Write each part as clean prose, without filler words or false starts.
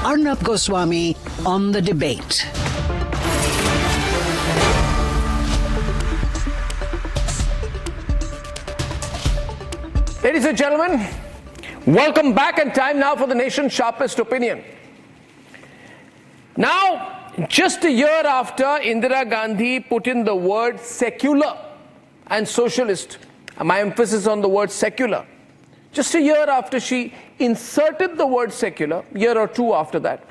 Arnab Goswami on the debate. Ladies and gentlemen, welcome back, and time now for the nation's sharpest opinion. Now, just a year after Indira Gandhi put in the word secular and socialist, my emphasis on the word secular, just a year after she inserted the word secular, year or two after that,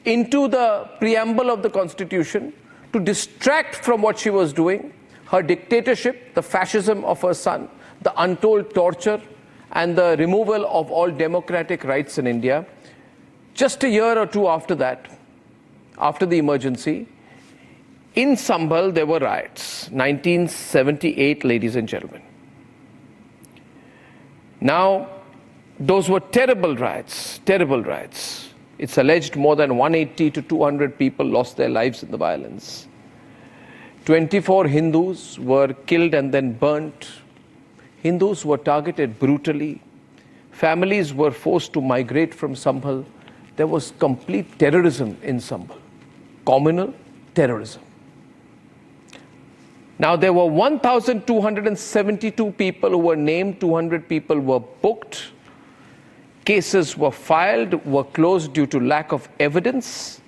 into the preamble of the Constitution to distract from what she was doing, her dictatorship, the fascism of her son, the untold torture and the removal of all democratic rights in India. Just a year or two after that, after the emergency, in Sambhal there were riots. 1978, ladies and gentlemen. Now, those were terrible riots, terrible riots. It's alleged more than 180 to 200 people lost their lives in the violence. 24 Hindus were killed and then burnt. Hindus were targeted brutally. Families were forced to migrate from Sambhal. There was complete terrorism in Sambhal, communal terrorism. Now, there were 1,272 people who were named, 200 people were booked. Cases were filed, were closed due to lack of evidence.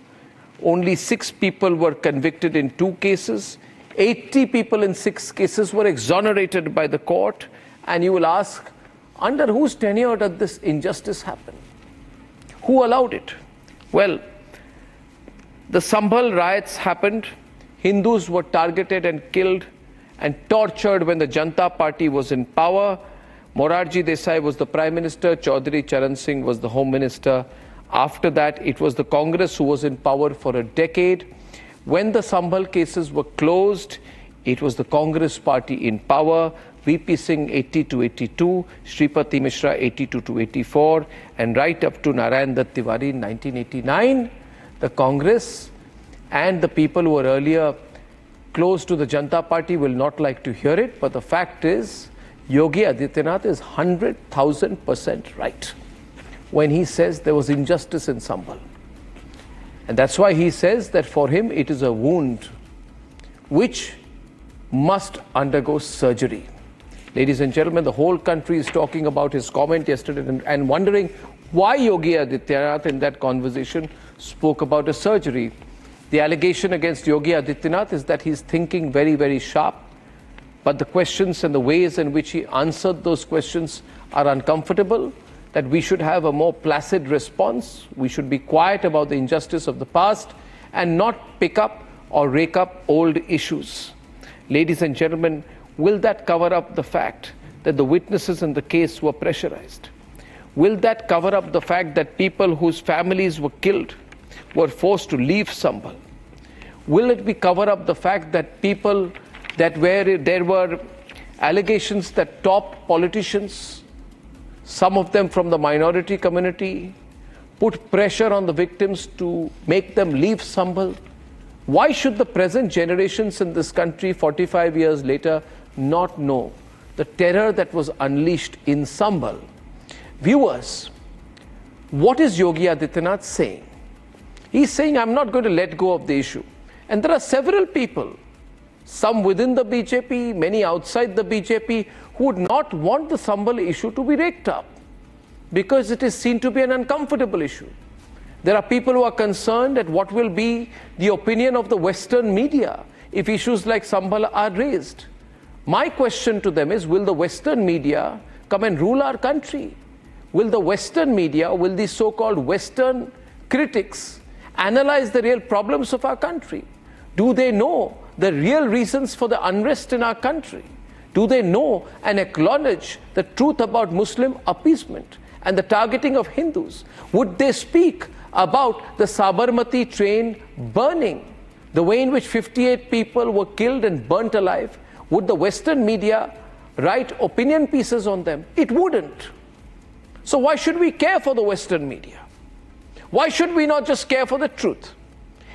Only 6 people were convicted in 2 cases. 80 people in 6 cases were exonerated by the court. And you will ask, under whose tenure did this injustice happen? Who allowed it? Well, the Sambhal riots happened. Hindus were targeted and killed and tortured when the Janata Party was in power. Morarji Desai was the Prime Minister. Chaudhary Charan Singh was the Home Minister. After that, it was the Congress who was in power for a decade. When the Sambhal cases were closed, it was the Congress Party in power. VP Singh 80 to 82, Shripati Mishra 82 to 84, and right up to Narayan Dutt Tiwari in 1989, the Congress and the people who were earlier close to the Janata Party will not like to hear it, but the fact is, Yogi Adityanath is 100,000% right when he says there was injustice in Sambhal. And that's why he says that for him it is a wound which must undergo surgery. Ladies and gentlemen, the whole country is talking about his comment yesterday and wondering why Yogi Adityanath in that conversation spoke about a surgery. The allegation against Yogi Adityanath is that he's thinking very, very sharp, but the questions and the ways in which he answered those questions are uncomfortable, that we should have a more placid response. We should be quiet about the injustice of the past and not pick up or rake up old issues. Ladies and gentlemen, will that cover up the fact that the witnesses in the case were pressurized? Will that cover up the fact that people whose families were killed were forced to leave Sambhal? Will it be cover up the fact that people there were allegations that top politicians, some of them from the minority community, put pressure on the victims to make them leave Sambhal? Why should the present generations in this country 45 years later not know the terror that was unleashed in Sambhal? Viewers, what is Yogi Adityanath saying? He's saying, I'm not going to let go of the issue. And there are several people, some within the BJP, many outside the BJP, who would not want the Sambhal issue to be raked up because it is seen to be an uncomfortable issue. There are people who are concerned at what will be the opinion of the Western media if issues like Sambhal are raised. My question to them is, will the Western media come and rule our country? Will the Western media, will these so-called Western critics analyze the real problems of our country? Do they know the real reasons for the unrest in our country? Do they know and acknowledge the truth about Muslim appeasement and the targeting of Hindus? Would they speak about the Sabarmati train burning, the way in which 58 people were killed and burnt alive? Would the Western media write opinion pieces on them? It wouldn't. So why should we care for the Western media? Why should we not just care for the truth?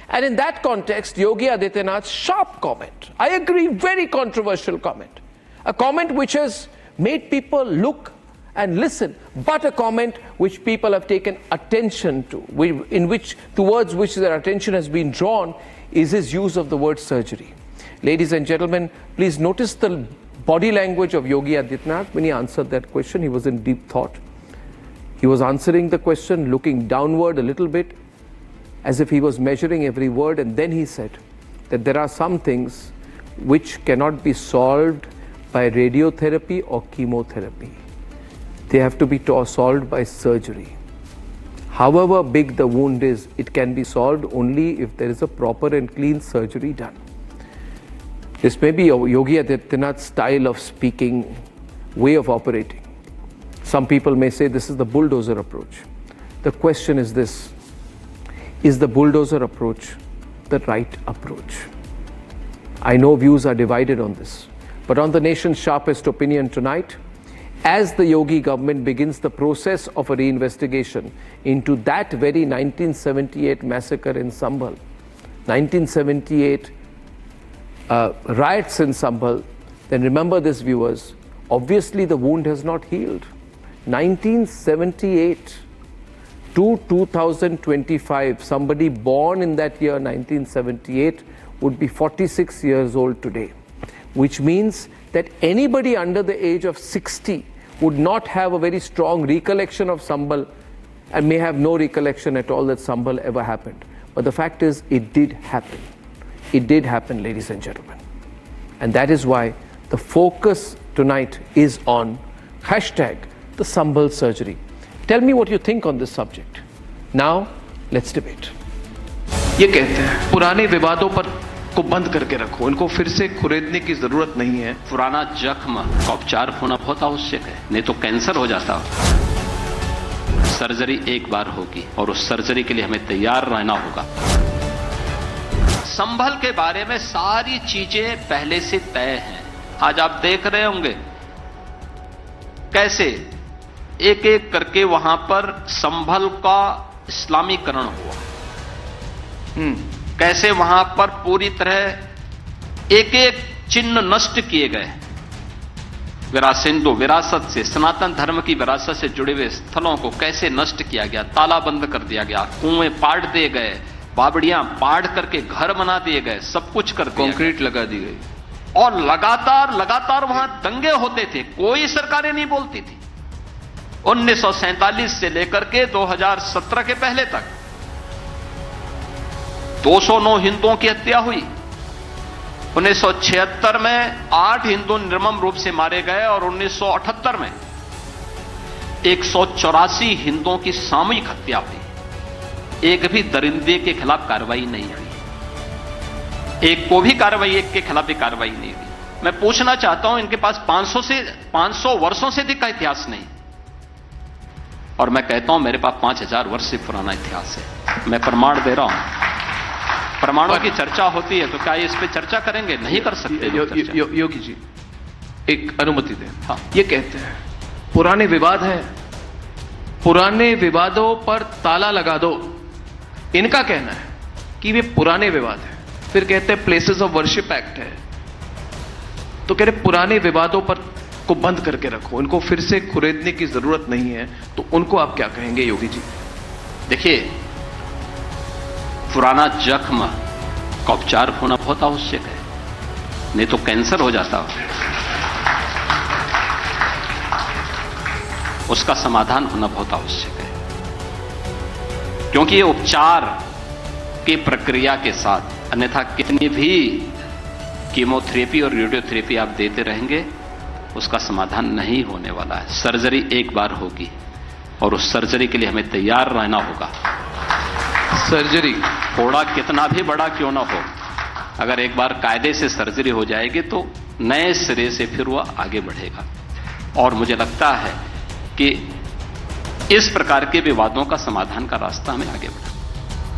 And in that context, Yogi Adityanath's sharp comment, I agree, very controversial comment, a comment which has made people look and listen, but a comment which people have taken attention to, towards which their attention has been drawn, is his use of the word surgery. Ladies and gentlemen, please notice the body language of Yogi Adityanath when he answered that question. He was in deep thought. He was answering the question, looking downward a little bit, as if he was measuring every word, and then he said that there are some things which cannot be solved by radiotherapy or chemotherapy. They have to be solved by surgery. However big the wound is, it can be solved only if there is a proper and clean surgery done. This may be Yogi Adityanath's style of speaking, way of operating. Some people may say this is the bulldozer approach. The question is this: is the bulldozer approach the right approach? I know views are divided on this, but on the nation's sharpest opinion tonight, as the Yogi government begins the process of a reinvestigation into that very 1978 massacre in Sambhal, 1978 riots in Sambhal, then remember this, viewers, obviously the wound has not healed. 1978 to 2025, somebody born in that year, 1978, would be 46 years old today, which means that anybody under the age of 60 would not have a very strong recollection of Sambhal and may have no recollection at all that Sambhal ever happened. But the fact is, it did happen. It did happen, ladies and gentlemen. And that is why the focus tonight is on hashtag the Sambhal surgery. Tell me what you think on this subject. Now, let's debate. ये कहते हैं पुराने विवादों पर को बंद करके रखो, इनको फिर से खुरेदने की जरूरत नहीं है। पुराना जख्म का उपचार होना बहुत आवश्यक है, नहीं तो कैंसर हो जाता। सर्जरी एक बार होगी और उस सर्जरी के लिए हमें तैयार रहना होगा। संभल के बारे में सारी चीजें पहले से तय हैं। आज आप देख रहे होंगे कैसे एक एक करके वहां पर संभल का इस्लामीकरण हुआ, कैसे वहां पर पूरी तरह एक एक चिन्ह नष्ट किए गए। विरासत से, सनातन धर्म की विरासत से जुड़े हुए स्थलों को कैसे नष्ट किया गया, ताला बंद कर दिया गया, कुएं पाट दिए गए, बावड़ियां पाड़ करके घर बना दिए गए, सब कुछ कर दिया, कंक्रीट लगा दी गई। और लगातार वहां दंगे होते थे, कोई सरकारें नहीं बोलती थी। 1947 से लेकर के 2017 के पहले तक 209 हिंदुओं की हत्या हुई। 1976 में 8 हिंदू निर्मम रूप से मारे गए और 1978 में 184 हिंदुओं की सामूहिक हत्या हुई। एक भी दरिंदे के खिलाफ कार्रवाई नहीं हुई, एक को भी कार्रवाई, एक के खिलाफ भी कार्रवाई नहीं हुई। मैं पूछना चाहता हूं, इनके पास 500 वर्षों से अधिक का इतिहास नहीं, और मैं कहता हूं मेरे पास 5000 वर्ष से पुराना इतिहास है। मैं प्रमाण दे रहा हूं। प्रमाणों की चर्चा होती है तो क्या इस पे चर्चा करेंगे? नहीं कर सकते। योगी जी एक अनुमति दें। हाँ। ये कहते हैं पुराने विवाद हैं, पुराने विवादों पर ताला लगा दो। इनका कहना है कि वे पुराने विवाद हैं, फिर कहते हैं प्लेसेस ऑफ वर्शिप एक्ट है, तो कह रहे पुराने विवादों पर को बंद करके रखो, इनको फिर से खुरेदने की जरूरत नहीं है। तो उनको आप क्या कहेंगे योगी जी? देखिए, पुराना जख्म का उपचार होना बहुत आवश्यक है, नहीं तो कैंसर हो जाता। उसका समाधान होना बहुत आवश्यक है, क्योंकि ये उपचार की प्रक्रिया के साथ, अन्यथा कितनी भी कीमोथेरेपी और रेडियोथेरेपी आप देते रहेंगे, उसका समाधान नहीं होने वाला है। सर्जरी एक बार होगी और उस सर्जरी के लिए हमें तैयार रहना होगा। सर्जरी थोड़ा कितना भी बड़ा क्यों ना हो, अगर एक बार कायदे से सर्जरी हो जाएगी तो नए सिरे से फिर वह आगे बढ़ेगा। और मुझे लगता है कि इस प्रकार के विवादों का समाधान का रास्ता हमें आगे बढ़ा।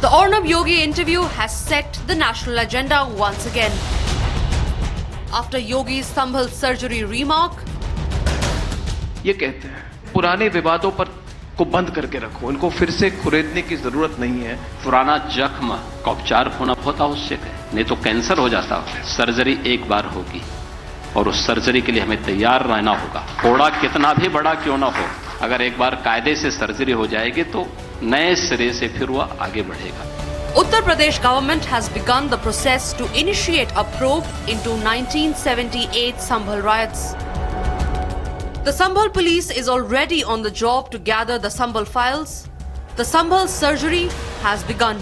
The Arnab Yogi interview has set the national agenda once again. After Yogi's Sambhal surgery remark, ये कहते हैं पुराने विवादों पर को बंद करके रखो, इनको फिर से खुरेदने की जरूरत नहीं है। पुराना जख्म का उपचार होना बहुत आवश्यक है, नहीं तो कैंसर हो जाता। सर्जरी एक बार होगी और उस सर्जरी के लिए हमें तैयार रहना होगा। फोड़ा कितना भी बड़ा क्यों ना हो, अगर एक बार कायदे से सर्जरी हो जाएगी तो नए सिरे से फिर वह आगे बढ़ेगा। Uttar Pradesh government has begun the process to initiate a probe into 1978 Sambhal riots. The Sambhal police is already on the job to gather the Sambhal files. The Sambhal surgery has begun.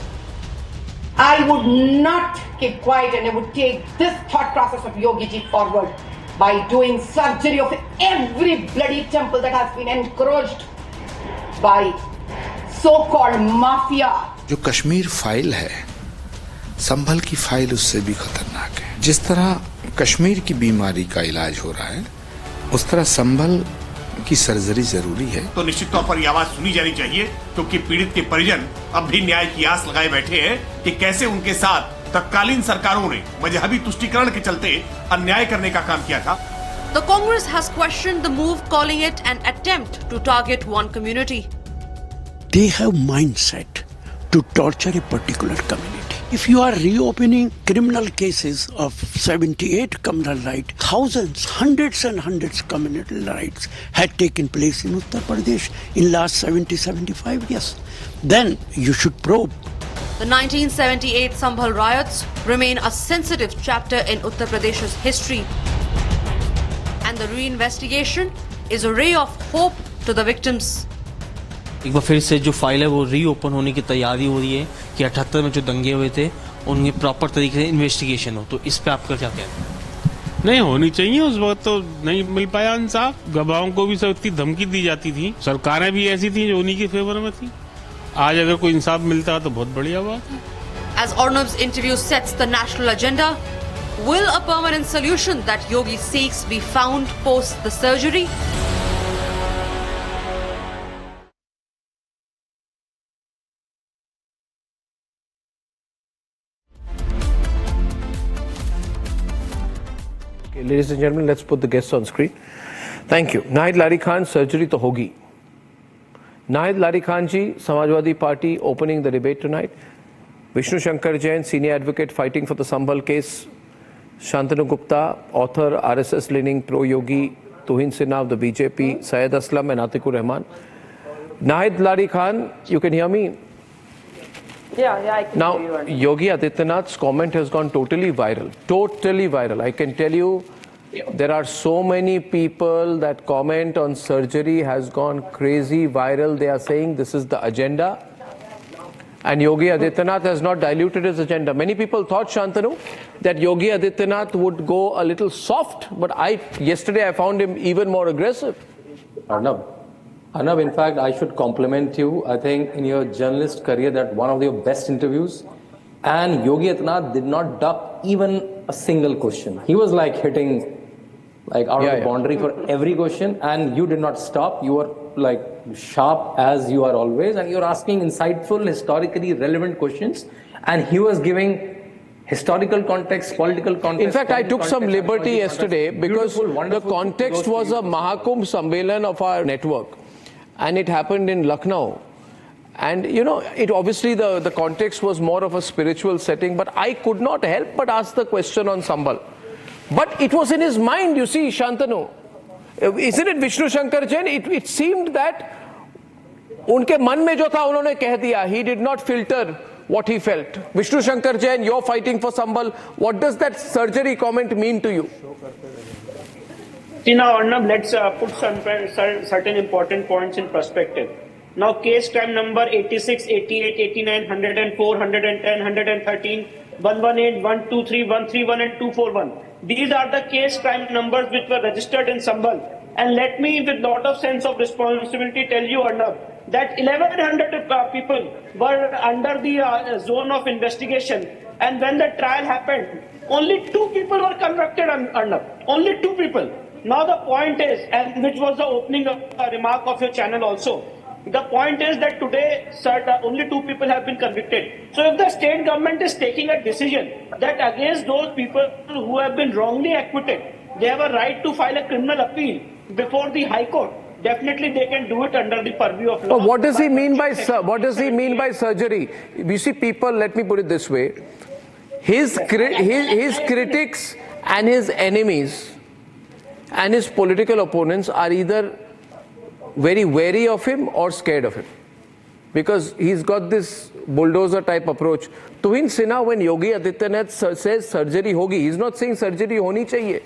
I would not keep quiet and I would take this thought process of Yogi ji forward by doing surgery of every bloody temple that has been encroached by so-called mafia. जो Kashmir file है, संभल की file उससे भी खतरनाक है। जिस तरह कश्मीर की बीमारी का इलाज हो रहा है, उस तरह संभल की सर्जरी जरूरी है। तो निश्चित तौर पर यह आवाज सुनी जानी चाहिए, क्योंकि पीड़ित के परिजन अब भी न्याय की आस लगाए बैठे हैं कि कैसे उनके साथ तत्कालीन सरकारों ने मजहबी तुष्टीकरण के चलते अन्याय करने का काम किया था। The Congress has questioned the move, calling it an attempt to target one community. They have mindset to torture a particular community. If you are reopening criminal cases of 78 communal rights, thousands, hundreds and hundreds communal rights had taken place in Uttar Pradesh in last 70-75 years, then you should probe. The 1978 Sambhal riots remain a sensitive chapter in Uttar Pradesh's history. And the reinvestigation is a ray of hope to the victims. एक बार फिर से जो file है वो reopen होने की तैयारी हो रही है कि 78 में जो दंगे हुए थे उनके प्रॉपर तरीके से इन्वेस्टिगेशन हो, तो इस पे आपका क्या कहना है? नहीं होनी चाहिए, उस वक्त तो नहीं मिल पाया इंसाफ। गवाहों को भी सब इतनी धमकी दी जाती थी, सरकारें भी ऐसी थी जो उन्हीं के फेवर में थी। आज अगर कोई इंसाफ मिलता है तो बहुत बढ़िया बात है। As Arnab's interview sets the national agenda, will a permanent solution that Yogi seeks be found post the surgery? Okay, ladies and gentlemen, let's put the guests on screen. Thank you. Nahid Lari Khan, surgery to hogi. Nahid Lari Khan ji, Samajwadi Party opening the debate tonight. Vishnu Shankar Jain, senior advocate fighting for the Sambhal case. Shantanu Gupta, author, RSS-leaning pro-yogi, Tuhin Sinha of the BJP, Syed Aslam and Atikur Rahman. Nahid Lari Khan, you can hear me? Yeah, I can now, hear you. Yogi Adityanath's comment has gone totally viral. Totally viral. I can tell you, there are so many people that comment on surgery has gone crazy viral. They are saying this is the agenda. And Yogi Adityanath has not diluted his agenda. Many people thought, Shantanu, that Yogi Adityanath would go a little soft, but yesterday I found him even more aggressive. Arnab, in fact, I should compliment you. I think in your journalist career, that one of your best interviews. And Yogi Adityanath did not duck even a single question. He was like hitting out of the boundary for every question, and you did not stop. You were like sharp as you are always, and you're asking insightful, historically relevant questions, and he was giving historical context, political context. In fact, I took some liberty yesterday because the context was a Mahakumbh Sammelan of our network, and it happened in Lucknow. And you know, it obviously the context was more of a spiritual setting, but I could not help but ask the question on Sambhal. But it was in his mind, you see, Shantanu. Isn't it Vishnu Shankar Jain? It seemed that unke man mein jo tha, unhone keh diya. He did not filter what he felt. Vishnu Shankar Jain, you're fighting for Sambhal. What does that surgery comment mean to you? See now, Arnab, let's put some certain important points in perspective. Now, case time number 86, 88, 89, 104, 110, 113, 118, 123, 131 and 241. These are the case crime numbers which were registered in Sambhal. And let me, with lot of sense of responsibility, tell you, Arnab, that 1100 people were under the zone of investigation. And when the trial happened, only 2 people were convicted, Arnab. Only 2 people. Now the point is, and which was the opening remark of your channel also, the point is that today, sir, only 2 people have been convicted. So if the state government is taking a decision that against those people who have been wrongly acquitted, they have a right to file a criminal appeal before the High Court, definitely they can do it under the purview of law. But what does he mean by surgery? You see, people, let me put it this way. His critics and his enemies and his political opponents are either very wary of him or scared of him, because he's got this bulldozer type approach. Tuhin Sinha, when Yogi Adityanath says surgery hogi, he's not saying surgery honi chahiye.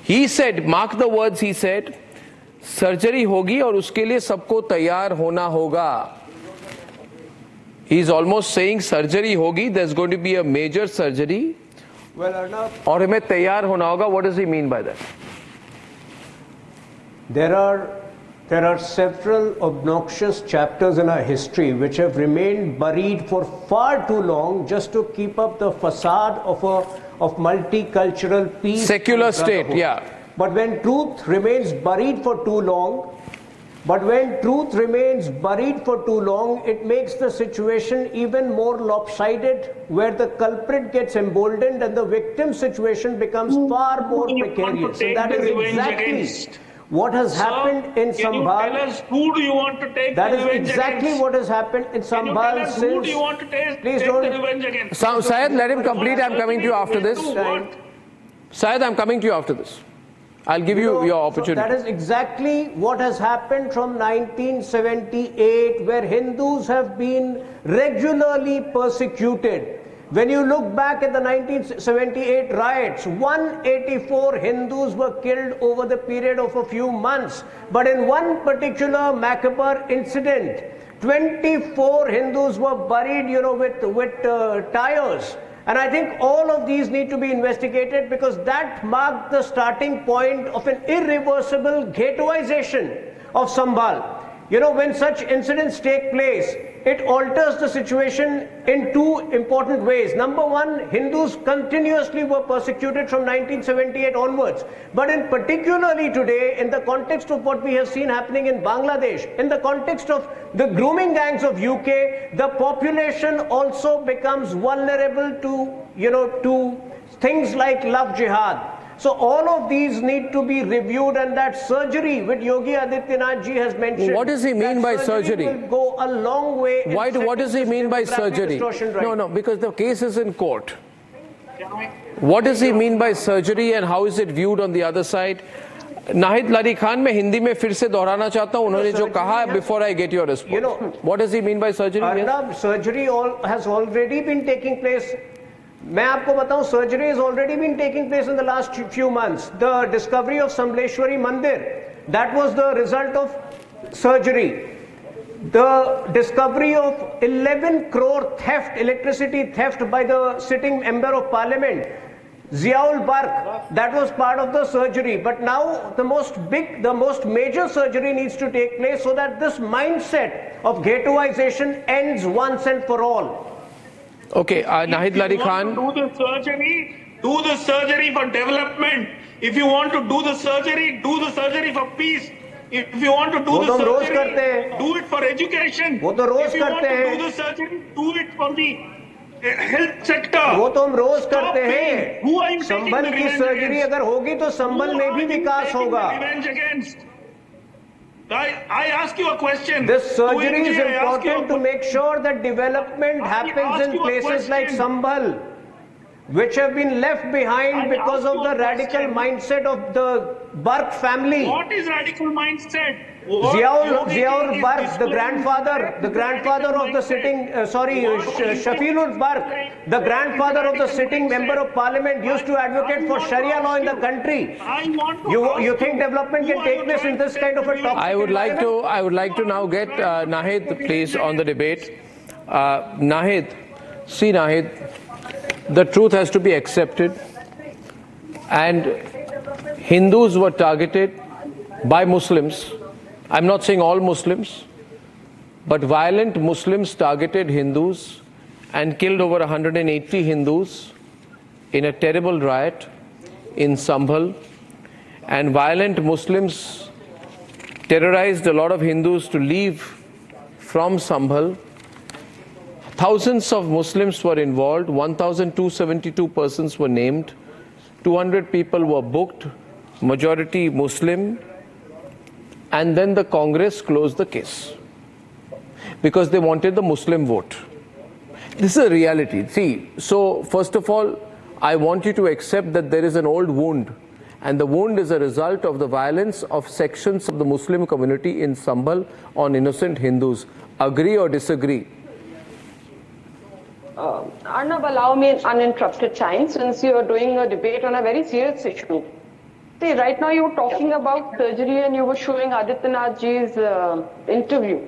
He said, mark the words, he said, surgery hogi aur uske liye sabko taiyar hona hoga. He's almost saying surgery hogi, there's going to be a major surgery. Well, Arnab, aur hame taiyar hona hoga. What does he mean by that? There are several obnoxious chapters in our history which have remained buried for far too long just to keep up the facade of multicultural peace. Secular state, yeah. But when truth remains buried for too long, it makes the situation even more lopsided, where the culprit gets emboldened and the victim situation becomes far more precarious. And that is exactly what has happened in Sambhal. Can you tell us who do you want to take That the is revenge exactly against? what has happened in Sambhal. Can you tell us since, who do you want to take please the don't, revenge against? Syed, let him complete. I'm coming to you after this. Syed, I'm coming to you after this. I'll give you your opportunity. So that is exactly what has happened from 1978, where Hindus have been regularly persecuted. When you look back at the 1978 riots, 184 Hindus were killed over the period of a few months. But in one particular macabre incident, 24 Hindus were buried, with tires. And I think all of these need to be investigated, because that marked the starting point of an irreversible ghettoization of Sambhal. When such incidents take place, it alters the situation in two important ways. Number one, Hindus continuously were persecuted from 1978 onwards. But in particularly today, in the context of what we have seen happening in Bangladesh, in the context of the grooming gangs of UK, the population also becomes vulnerable to things like love jihad. So all of these need to be reviewed, and that surgery which Yogi Adityanath ji has mentioned. What does he mean by surgery? Will go a long way. What does he mean by surgery? No, because the case is in court. What does he mean by surgery, and how is it viewed on the other side? Nahid Lari Khan, मैं हिंदी में फिर से दोहराना चाहता हूँ उन्होंने जो कहा है before I get your response. What does he mean by surgery? Arnab, surgery has already been taking place. मैं आपको बताऊं, surgery has already been taking place in the last few months. The discovery of Sambleshwari Mandir, that was the result of surgery. The discovery of 11 crore theft, electricity theft by the sitting member of parliament, Ziaul Barq, that was part of the surgery. But now the most major surgery needs to take place so that this mindset of ghettoization ends once and for all. Okay, Nahid Lari Khan. Do the surgery for development. If you want to do the surgery for peace. If you want to do the surgery, do it for education. If you want to do the surgery, do it for the health sector. वो तो हम रोज करते हैं. संभल की surgery अगर होगी तो संभल में भी विकास होगा. I ask you a question. This surgery is important to make sure that development happens in places like Sambhal, which have been left behind because of the radical mindset of the Barq family. What is radical mindset? Ziaul Barq, the grandfather of the sitting, Shafilul Barq, the grandfather of the sitting member of parliament, used to advocate for Sharia law in the country. You think development can take place in this kind of a topic? I would like to now get Nahid, please, on the debate. Nahid, the truth has to be accepted, and Hindus were targeted by Muslims. I'm not saying all Muslims, but violent Muslims targeted Hindus and killed over 180 Hindus in a terrible riot in Sambhal. And violent Muslims terrorized a lot of Hindus to leave from Sambhal. Thousands of Muslims were involved, 1,272 persons were named, 200 people were booked, majority Muslim. And then the Congress closed the case because they wanted the Muslim vote. This is a reality. See, so first of all, I want you to accept that there is an old wound and the wound is a result of the violence of sections of the Muslim community in Sambhal on innocent Hindus. Agree or disagree? Arnab, allow me uninterrupted time since you are doing a debate on a very serious issue. See, right now you were talking about surgery and you were showing Adityanath ji's interview.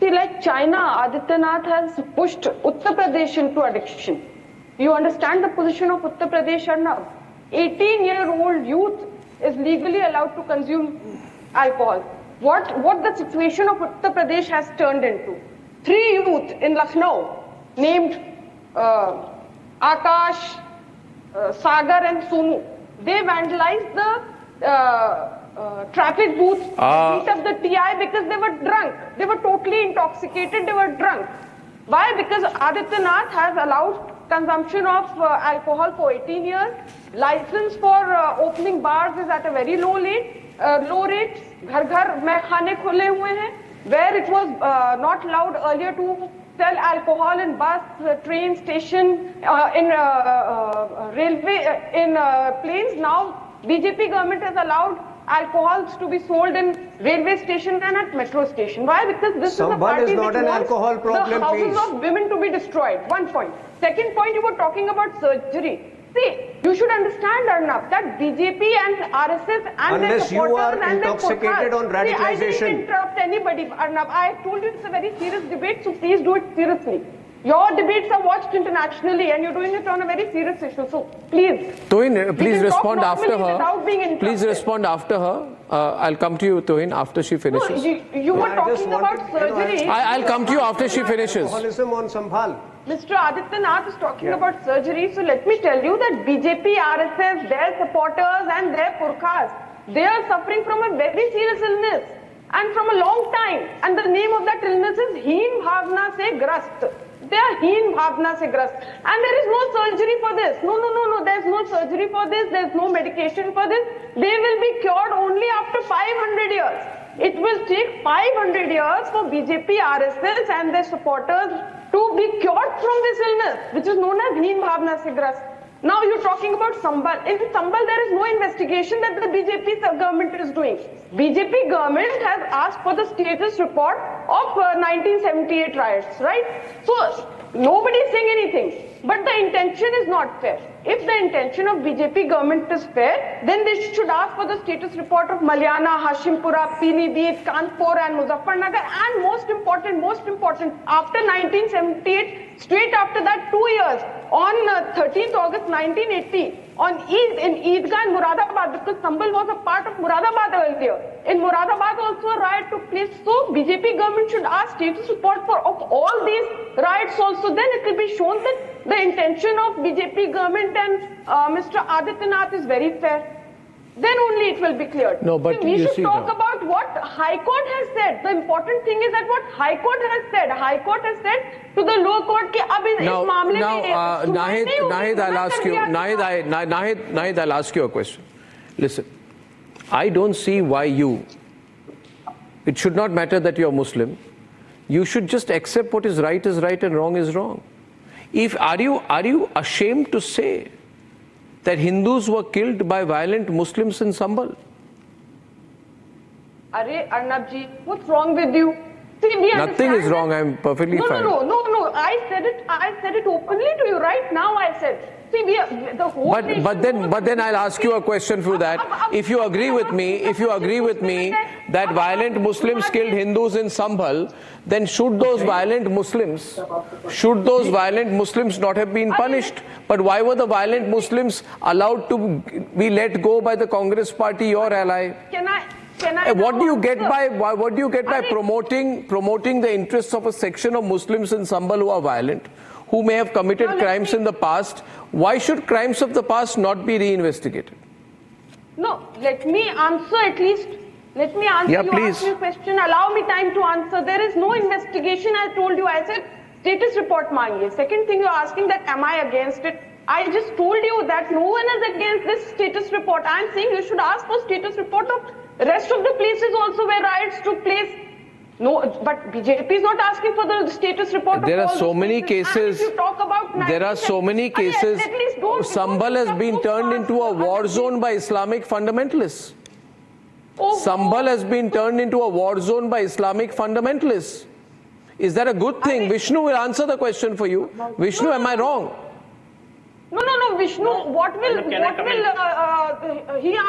See, like China, Adityanath has pushed Uttar Pradesh into addiction. You understand the position of Uttar Pradesh, Arnab? 18-year-old youth is legally allowed to consume alcohol. What the situation of Uttar Pradesh has turned into. 3 youth in Lucknow named Akash, Sagar and Sonu, they vandalized the traffic booths, beat up the TI because they were drunk. They were totally intoxicated, they were drunk. Why? Because Adityanath has allowed consumption of alcohol for 18 years. License for opening bars is at a very low rate. Ghar ghar mein khane khule hue hain, where it was not allowed earlier to sell alcohol in bus, train station, in railway, in planes. Now BJP government has allowed alcohols to be sold in railway station and at metro station. Why? Because this is a party which wants the houses of women to be destroyed. One point. Second point, you were talking about surgery. See, you should understand, Arnab, that BJP and RSS and their supporters and their intoxicated on radicalization. See, I didn't interrupt anybody, Arnab. I told you it's a very serious debate, so please do it seriously. Your debates are watched internationally and you're doing it on a very serious issue, so please. Tohin, please respond after her. Please respond after her. I'll come to you, Tohin, after she finishes. No, you were talking about surgery. I'll come to you after she finishes. Alcoholism on Sambhal. Mr. Adityanath is talking about surgery, so let me tell you that BJP, RSS, their supporters and their purkhas, they are suffering from a very serious illness and from a long time, and the name of that illness is Heen Bhavna Se Grast. They are Heen Bhavna Se Grast, and there is no surgery for this. No, there is no surgery for this, there is no medication for this. They will be cured only after 500 years. It will take 500 years for BJP, RSS and their supporters to be cured from this illness, which is known as Heen Bhavna Se Grast. Now you're talking about Sambhal. In Sambhal, there is no investigation that the BJP government is doing. BJP government has asked for the status report of 1978 riots, right? So nobody is saying anything. But the intention is not fair. If the intention of BJP government is fair, then they should ask for the status report of Malyana, Hashimpura, Pilibhit, Kanpur and Muzaffarnagar, and most important, after 1978, straight after that 2 years, on 13th August 1980, on Eid, in Eidgah in Muradabad, because Sambhal was a part of Muradabad earlier. In Muradabad also a riot took place, so BJP government should ask status report of all these riots also. Then it will be shown that the intention of BJP government and Mr. Adityanath is very fair. Then only it will be cleared. No, but we should talk about what High Court has said. The important thing is that what High Court has said. High Court has said to the lower court कि अब इस मामले में Nahid, I'll ask you. Nahid, I'll ask you a question. Listen, I don't see why you. It should not matter that you're Muslim. You should just accept what is right and wrong is wrong. Are you ashamed to say that Hindus were killed by violent Muslims in Sambhal? Arey Arnab ji, what's wrong with you? See, nothing is wrong. I'm perfectly fine. No. I said it openly to you right now. I said. See, the whole. But then I'll ask you a question through that. If you agree with me that violent Muslims killed Hindus in Sambhal, then should those violent Muslims not have been punished? But why were the violent Muslims allowed to be let go by the Congress party, your ally? What do you get by promoting the interests of a section of Muslims in Sambhal who are violent, who may have committed crimes in the past? Why should crimes of the past not be reinvestigated? No, let me answer at least. Let me answer. Yeah, you please. asked me a question. Allow me time to answer. There is no investigation. I told you. I said status report मांगिए. Second thing, you're asking that am I against it? I just told you that no one is against this status report. I'm saying you should ask for status report of rest of the places also where riots took place. No, but BJP is not asking for the status report. There are so many cases. If you talk about there are so many cases. At least don't Sambhal has been turned into a war zone by Islamic fundamentalists. Sambhal has been turned into a war zone by Islamic fundamentalists. Is that a good thing? Vishnu will answer the question for you. Vishnu, am I wrong? No, Vishnu, what will he answer?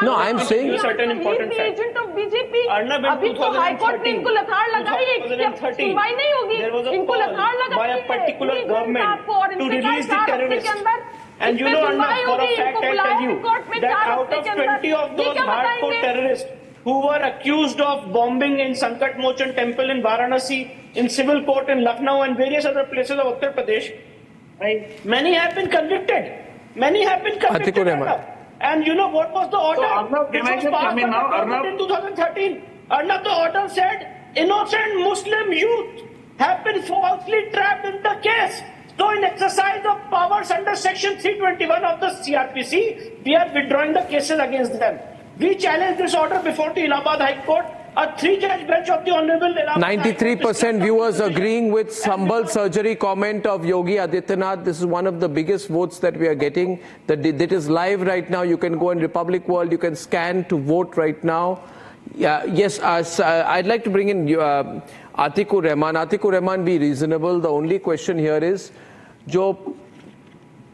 No, I'm saying certain important facts. He's the agent of BJP. Arnab, अभी तो high court ने इनको लताड़ लगाई है, सुनवाई नहीं होगी, इनको लताड़ लगाई by a particular government to release the terrorists. And you know, Arnab, for a fact I tell you that out of 20 of those hardcore terrorists who were accused of bombing in Sankat Mochan temple in Varanasi, in civil court in Lucknow and various other places of Uttar Pradesh, right? Many have been convicted. Many have been convicted. And you know what was the order? Which was passed by the government in 2013. Arnab, the order said innocent Muslim youth have been falsely trapped in the case. So in exercise of powers under section 321 of the CRPC, we are withdrawing the cases against them. We challenge this order before the Allahabad High Court. A 3-judge bench of the Honorable 93% viewers agreeing with Sambhal surgery comment of Yogi Adityanath. This is one of the biggest votes that we are getting. That is live right now. You can go in Republic World. You can scan to vote right now. Yeah, yes, I'd like to bring in Atikur Rahman. Atikur Rahman, be reasonable. The only question here is, जो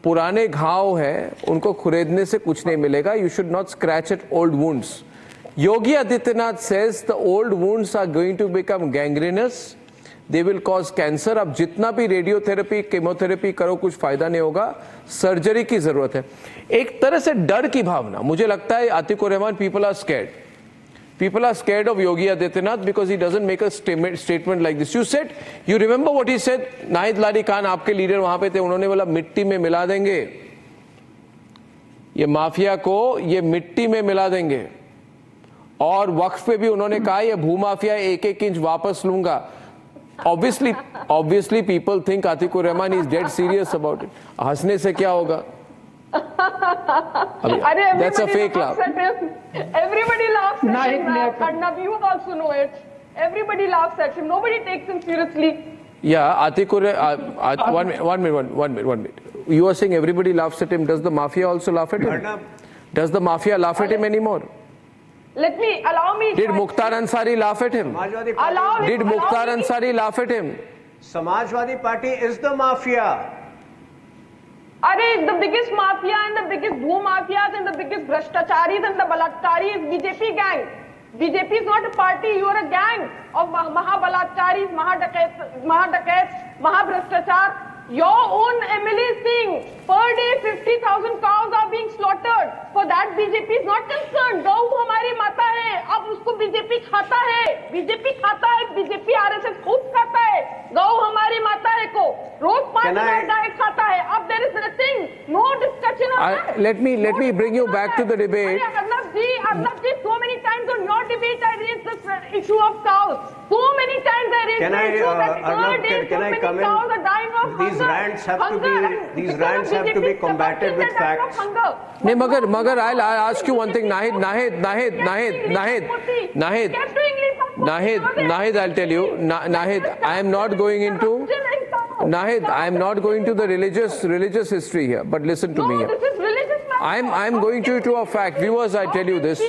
पुराने घाव है उनको खुरेदने से कुछ नहीं मिलेगा. You should not scratch at old wounds. Yogi Adityanath says the old wounds are going to become gangrenous. They will cause cancer. अब जितना भी रेडियोथेरेपी, केमोथेरेपी करो कुछ फायदा नहीं होगा. सर्जरी की जरूरत है. एक तरह से डर की भावना. मुझे लगता है आतिकुर Rahman, people are scared. People are scared of Yogi Adityanath because he doesn't make a statement like this. You remember what he said? Nahid लारी खान आपके लीडर वहां पे थे, उन्होंने बोला मिट्टी में मिला देंगे, ये माफिया को ये मिट्टी में मिला देंगे. और वक्फ पे भी उन्होंने कहा ये भूमाफिया 1-1 इंच वापस लूंगा. Obviously people think Atikur Rahman is dead serious about it. हंसने से क्या होगा? That's a fake laugh. Everybody laughs at him. Arnab, you also know it. Everybody laughs at him. Nobody takes him seriously. Yeah, Atikur, one minute. You are saying everybody laughs at him. Does the mafia also laugh at him? Does the mafia laugh at him anymore? Allow me. Did Mukhtar Ansari laugh at him? Did Mukhtar Ansari laugh at him? Samajwadi Party is the mafia. The biggest mafia and the biggest bhoo-mafias and the biggest bhrashtacharis and the balatkari is BJP gang. BJP is not a party, you are a gang of mahabalatkaris, mahadakaits, mahabhrashtachar. Your own MLA is saying per day 50,000 cows are being slaughtered. For that BJP is not concerned. Gau hamari mata hai, ab usko BJP khata hai. BJP khata hai, BJP RSS khud khata hai. Gau hamari mata hai ko. Roz 5 diet khata hai. Ab there is nothing, no discussion on that. Let me bring you back to the debate. Arnab ji, so many times on your debate I raised this issue of cows. So many times I raised the issue that per day so many cows are dying of hunger. These rants have to be combated with facts. नहीं मगर I'll ask you one thing. Nahid, I'll tell you. Nahid, I am not going into the religious history here. But listen to me here. I'm going to a fact. Viewers, I tell you this.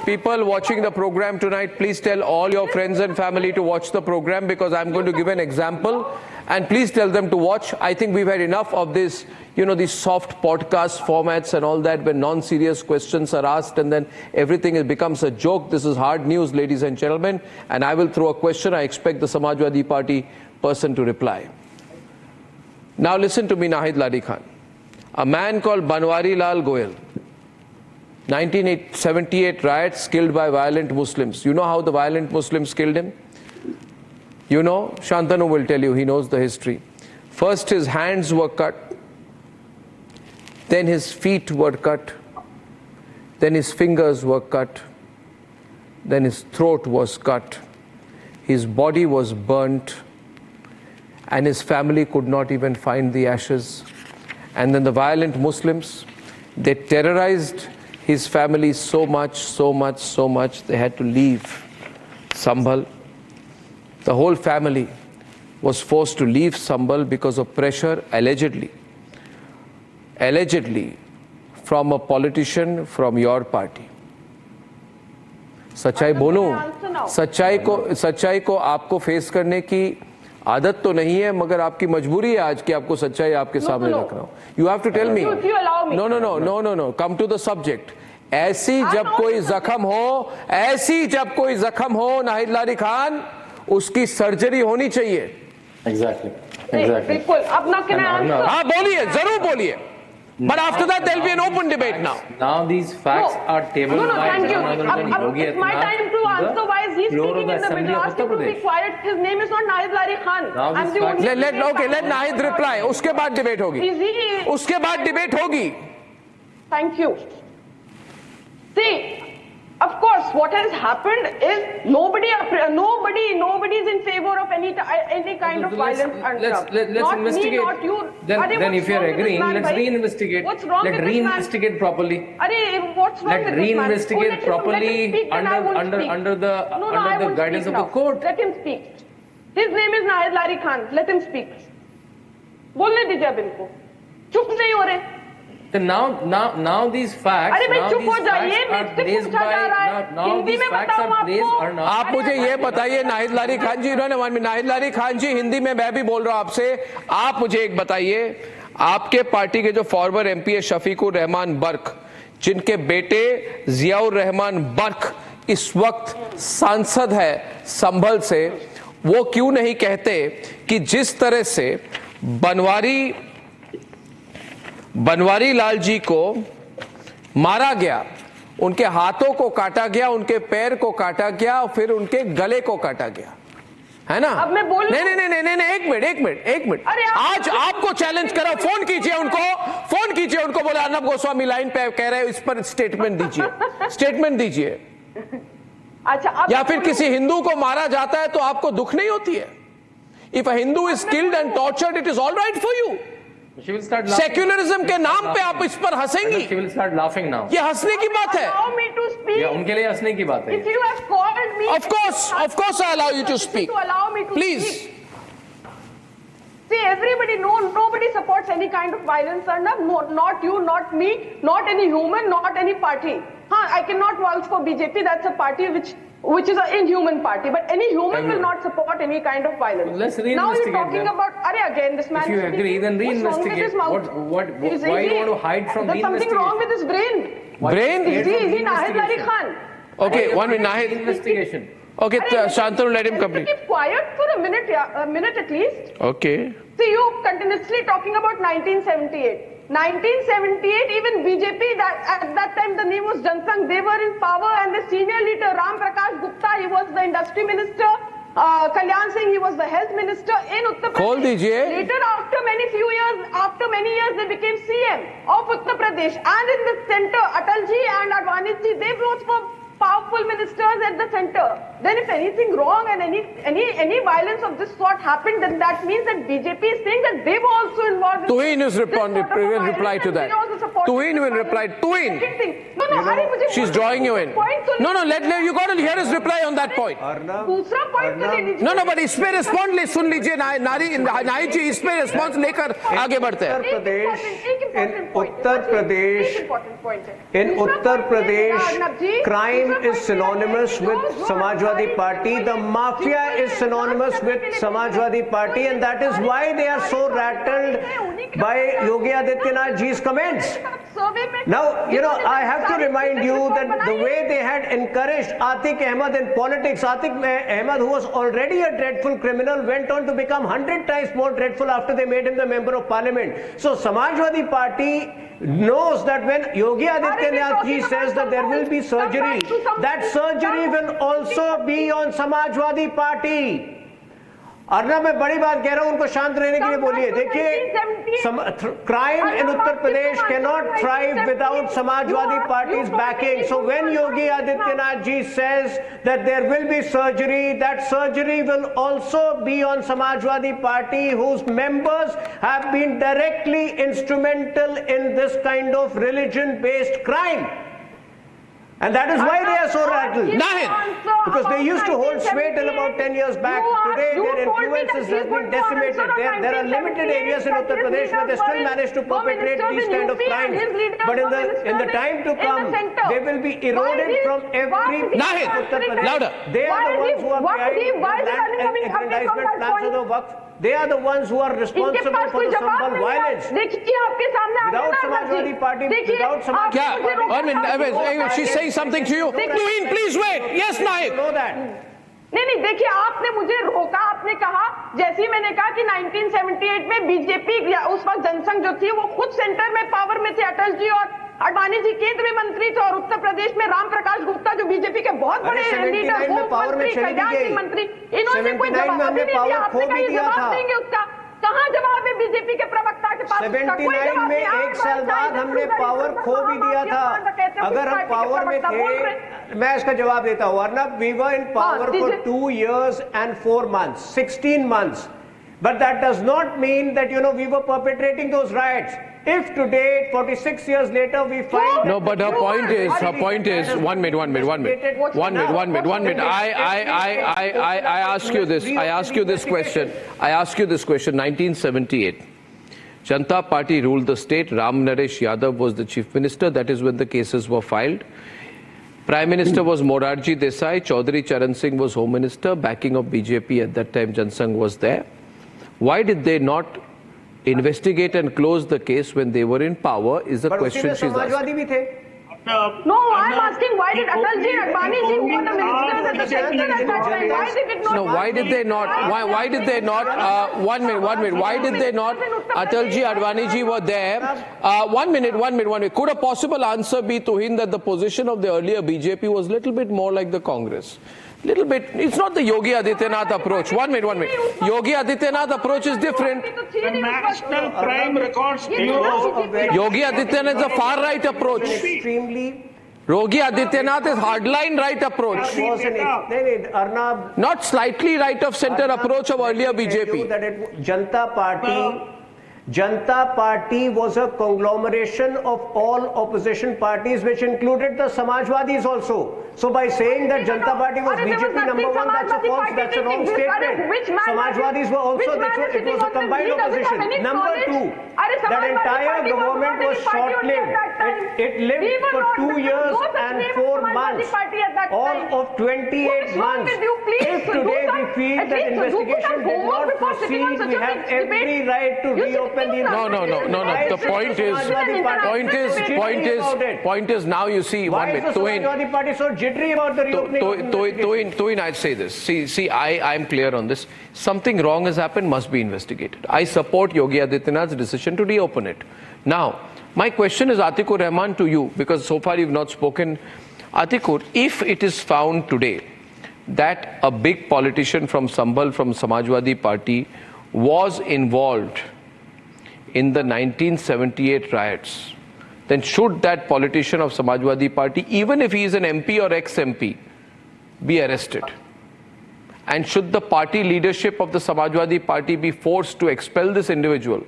People watching the program tonight, please tell all your friends and family to watch the program because I'm going to give an example. And please tell them to watch. I think we've had enough of this, these soft podcast formats and all that, where non-serious questions are asked and then everything becomes a joke. This is hard news, ladies and gentlemen. And I will throw a question. I expect the Samajwadi Party person to reply. Now listen to me, Nahid Ladi Khan. A man called Banwari Lal Goyal. 1978 riots killed by violent Muslims. You know how the violent Muslims killed him? You know, Shantanu will tell you, he knows the history. First his hands were cut, then his feet were cut, then his fingers were cut, then his throat was cut, his body was burnt, and his family could not even find the ashes. And then the violent Muslims, they terrorized his family so much, they had to leave Sambhal. The whole family was forced to leave Sambhal because of pressure, allegedly, allegedly from a politician from your party. सच्चाई बोलूं, सच्चाई को आपको face करने की आदत तो नहीं है, मगर आपकी मजबूरी है आज कि आपको सच्चाई आपके सामने रख रहा हूं. You have to tell me. No. Come to the subject. ऐसी जब कोई जख्म हो नाहिद लारी खान, उसकी सर्जरी होनी चाहिए. Exactly. बिल्कुल. अब ना क्या? हाँ बोलिए, जरूर बोलिए. But after that, there will be an open debate now. Now these facts are tabled by thank you. It's my time to answer why is he speaking in the middle. Ask him to be quiet. His name is not Nahid Lari Khan. Let Nahid reply. उसके बाद debate होगी. Thank you. See, of course, what has happened is nobody is in favor of any kind of violence. Let's not investigate. Me, not you. Then if you are agreeing, let's reinvestigate. What's wrong with this man? Let's reinvestigate properly. What's wrong with this man? Let's reinvestigate properly under the guidance of the court. Let him speak. His name is Nahid Lari Khan. Let him speak. बोलने दीजिए अब इनको. चुप नहीं हो रहे. Now these facts. अरे मैं चुप हो जाइए. हिंदी में बताऊं आपको. आप मुझे ये बताइए नाहिद लारी खान जी, नाहिद लारी खान जी, हिंदी में मैं भी बोल रहा हूं आपसे. आप मुझे एक बताइए, आपके पार्टी के जो फॉर्मर एमपी है शफीकुर रहमान बर्क, जिनके बेटे जियाउर रहमान बर्क इस वक्त सांसद है संभल से, वो क्यों नहीं कहते कि जिस तरह से बनवारी लाल जी को मारा गया, उनके हाथों को काटा गया, उनके पैर को काटा गया और फिर उनके गले को काटा गया, है ना? अब मैं बोलूं? नहीं, एक मिनट. आज आपको चैलेंज करा. फोन कीजिए उनको, बोला अर्नब गोस्वामी लाइन पे कह रहे हैं, इस पर स्टेटमेंट दीजिए. अच्छा, या फिर किसी हिंदू को मारा जाता है तो आपको दुख नहीं होती है? If a Hindu is killed and tortured, it is all right for you. Secularism के नाम पे आप इस पर हंसेंगी. She will start laughing now. ये हंसने की बात है. Allow me to speak. उनके लिए हंसने की बात है. If you have called me, of course I allow you to speak. Allow me to please speak. See, everybody, nobody supports any kind of violence, Arnab. No, not you, not me, not any human, not any party. I cannot vouch for BJP. That's a party which is an inhuman party. But any human will not support any kind of violence. Well, let's reinvestigate. Now you're talking about. Again, this man. If you agree, then reinvestigate. Why do you want to hide from There's something wrong with his brain. Is he Nahid Lari Khan? Okay, one minute. Nahid. Investigation. Okay, Shantanu, let him complete. Keep quiet for a minute at least. Okay. See, you continuously talking about 1978. 1978, even BJP, at that time the name was Jansangh, they were in power, and the senior leader Ram Prakash Gupta, he was the industry minister. Kalyan Singh, he was the health minister in Uttar Pradesh. Later, after many years, they became CM of Uttar Pradesh. And in the center, Atalji and Advaniji, they both were powerful ministers at the center. Then if anything wrong and any violence of this sort happened, then that means that BJP is saying that they were also involved in Tuhin will reply to that. Tuhin will reply. Tuhin. She's drawing you in. No, you got to hear his reply on that point. No, but इस पे response सुन लीजिए नाहिद जी, इस पे response लेकर आगे बढ़ते हैं. In Uttar Pradesh, crime is synonymous with Samajwadi Party. The mafia is synonymous with Samajwadi Party, and that is why they are so rattled by Yogi Adityanath ji's comments. Now, I have to remind you that the way they had encouraged Atiq Ahmed in politics, Atiq Ahmed, who was already a dreadful criminal, went on to become 100 times more dreadful after they made him the member of parliament. So Samajwadi Party knows that when Yogi Adityanath ji says that there will be surgery, that surgery will also be on Samajwadi Party. Arnab मैं बड़ी बात कह रहा हूं, उनको शांत रहने के लिए बोलिए. देखिए, crime in Uttar Pradesh cannot thrive without Samajwadi Party's backing. So when Yogi Adityanath ji says that there will be surgery, that surgery will also be on Samajwadi Party, whose members have been directly instrumental in this kind of religion-based crime. And that is why they are so rattled. Because they used to hold sway till about 10 years back. Today their influence has been decimated. There are limited areas in Uttar Pradesh where they still manage to perpetrate these kind of crimes. But in the time to come, they will be eroded from every Uttar Pradesh. They are the ones who are behind the land aggrandizement plans of the Waqf. They are the ones who are responsible for the Sambhal violence. Without Samajwadi Party, without Samajwadi Party. She's saying something to you. Tuhin, please wait. Yes, Naik. Know that. नहीं देखिए आपने मुझे रोका आपने कहा जैसे ही मैंने कहा कि 1978 में बीजेपी उस वक्त जनसंघ जो थी वो खुद सेंटर में पावर में थे अटल जी और अडवाणी जी केंद्र में मंत्री थे और उत्तर प्रदेश में राम प्रकाश गुप्ता जो बीजेपी के बहुत बड़े लीडर मंत्री खजाना मंत्री इन्होंने कोई जवाब नहीं दिया आपने कहा जवाब देंगे उसका कहां जवाब है बीजेपी के प्रवक्ता के पास 79 में एक साल बाद हमने पावर खो भी दिया था अगर हम पावर में थे मैं इसका जवाब देता हूं Arnab we were in power for 2 years and 4 months 16 months but that does not mean that we were perpetrating those riots. If today 46 years later we find no but her point is one minute I ask you this question 1978 Janata Party ruled the state. Ram Naresh Yadav was the chief minister. That is when the cases were filed. Prime Minister was Morarji Desai. Chaudhary Charan Singh was Home Minister. Backing of BJP at that time, Jansangh was there. Why did they not investigate and close the case when they were in power is the question she's asking. No, I'm asking why did Atalji and Advani ji who were the ministers at the center at that time, why did it not? No, why did they not? Why did they not? One minute. Why did they not? Atalji, Advani ji were there. One minute. Could a possible answer be to him that the position of the earlier BJP was a little bit more like the Congress? Little bit. It's not the Yogi Adityanath approach. One minute. Yogi Adityanath approach is different. The National Crime Records Bureau. Yogi Adityanath is a far right approach. Yogi Adityanath is hardline right approach. Not slightly right of center approach of earlier BJP. Janata Party was a conglomeration of all opposition parties which included the Samajwadis also. So by saying that Janata Party was BJP number one, that's a false, that's a wrong statement. Samajwadis were also, it was a combined opposition. Number two, that entire government was short-lived. It lived for 2 years and 4 months, all of 28 months. If today we feel that investigation did not proceed, we have every right to reopen the investigation. No. The point is now you see, why is the Samajwadi Party so jittery about the reopening? Tohin, I'd say this. See, I'm clear on this. Something wrong has happened, must be investigated. I support Yogi Adityanath's decision to reopen it. Now, my question is, Atikur Rahman, to you, because so far you've not spoken. Atikur, if it is found today that a big politician from Sambhal, from Samajwadi Party, was involved in the 1978 riots, then should that politician of Samajwadi Party, even if he is an MP or ex-MP, be arrested? And should the party leadership of the Samajwadi Party be forced to expel this individual